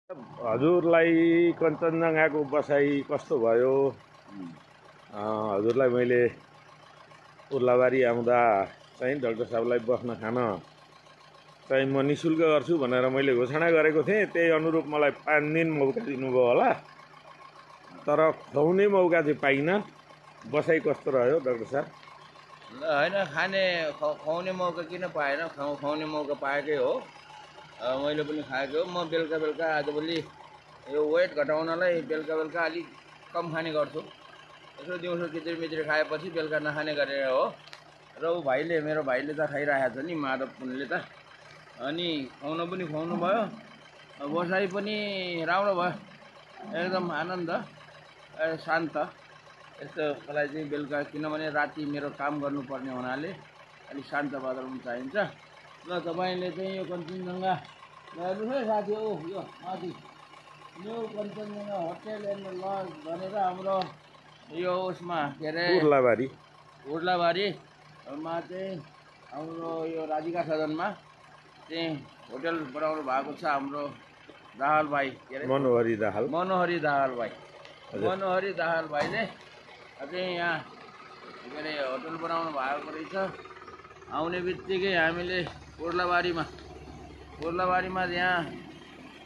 हजुरलाई कञ्चनजङ्घाको बसाइ कस्तो भयो? हजुरलाई मैले उर्लाबारी आउँदा चाहिँ डाक्टर साहबलाई बस्न खान चाहिँ म निःशुल्क गर्छु भनेर मैले घोषणा गरेको थिएँ। त्यही अनुरूप मलाई 5 दिन मौका दिनुभयो होला, तर खुवाउने मौका चाहिँ पाइनँ। बसाइ कस्तो रह्यो डाक्टर साहब? होइन, खुवाउने मौका किन पाएन? खुवाउने मौका पाएकै हो। मैले पनि खाएको हो। म बेलुका बेलुका आजभोलि यो वेट घटाउनलाई बेलुका बेलुका अलिक कम खाने गर्छु। यसो दिउँसो किचिर मिचिर खाएपछि बेलुका नखाने गरेर हो। र ऊ भाइले, मेरो भाइले त खाइरहेको छ नि, माधव पुनले त। अनि खुवाउनु भयो। बसाइ पनि राम्रो भयो, एकदम आनन्द, शान्त। यस्तो मलाई चाहिँ बेलुका, किनभने राति मेरो काम गर्नुपर्ने हुनाले अलिक शान्त वातावरण चाहिन्छ। ल, तपाईँले चाहिँ यो कञ्चनजङ्घा हेर्नुहोस् है साथी। यो माथि new Kanchenjunga hotel and lodge भनेर हाम्रो यो उसमा के अरे उर्लाबारीमा चाहिँ हाम्रो यो राधिका सदनमा चाहिँ होटेल बनाउनु भएको छ हाम्रो दाहाल भाइ, के अरे मनोहरी दाहाल भाइले चाहिँ यहाँ के अरे होटल बनाउनु भएको रहेछ। आउने बित्तिकै हामीले उर्लाबारीमा यहाँ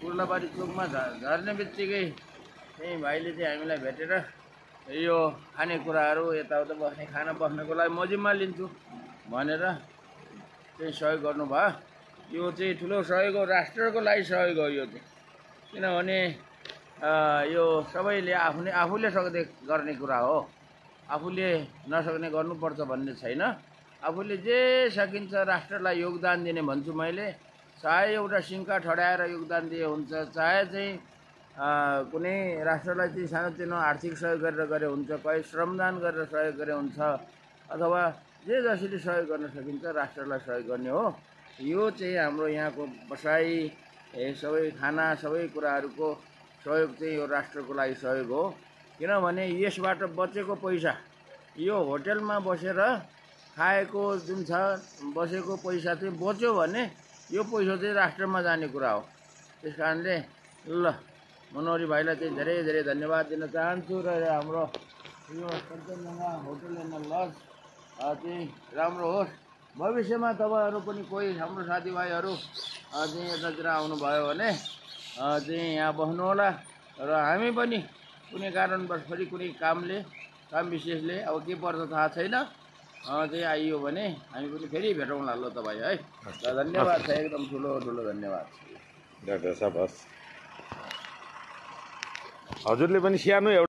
उर्लाबारी चोकमा झर्ने बित्तिकै चाहिँ भाइले चाहिँ हामीलाई भेटेर यो खानेकुराहरू यताउता खाना बस्नको लागि म जिम्मा लिन्छु भनेर चाहिँ सहयोग गर्नुभयो। यो चाहिँ ठुलो सहयोग हो, राष्ट्रको लागि सहयोग हो यो चाहिँ। किनभने यो सबैले आफूले सक्दै गर्ने कुरा हो। आफूले नसक्ने गर्नुपर्छ भन्ने छैन। आफूले जे सकिन्छ राष्ट्रलाई योगदान दिने भन्छु मैले। चाहे एउटा सिङ्का ठड्याएर योगदान दिए हुन्छ, चाहे चाहिँ कुनै राष्ट्रलाई चाहिँ सानोतिनो आर्थिक सहयोग गरेर गरे हुन्छ, कहीँ श्रमदान गरेर सहयोग गरे हुन्छ, अथवा जे जसरी सहयोग गर्न सकिन्छ राष्ट्रलाई सहयोग गर्ने हो। यो चाहिँ हाम्रो यहाँको बसाइ, सबै खाना, सबै कुराहरूको सहयोग चाहिँ यो राष्ट्रको लागि सहयोग हो। किनभने यसबाट बचेको पैसा, यो होटेलमा बसेर खाएको जुन छ बसेको पैसा चाहिँ बच्यो भने यो पैसा चाहिँ राष्ट्रमा जाने कुरा हो। त्यस कारणले ल, मनोहरी भाइलाई चाहिँ धेरै धेरै धन्यवाद दिन चाहन्छु। र हाम्रो यो कञ्चनजङ्घा होटेल एन्ड लज चाहिँ राम्रो होस्। भविष्यमा तपाईँहरू पनि कोही हाम्रो साथीभाइहरू चाहिँ यतातिर आउनुभयो भने चाहिँ यहाँ बस्नुहोला। र हामी पनि कुनै कारणवश फेरि कुनै काम विशेषले अब के पर्छ थाहा छैन, चाहिँ आइयो भने हामी पनि फेरि भेटौँला। ल तपाईँ है, धन्यवाद छ, एकदम ठुलो ठुलो धन्यवाद डाक्टर साहब। हजुरले पनि सानो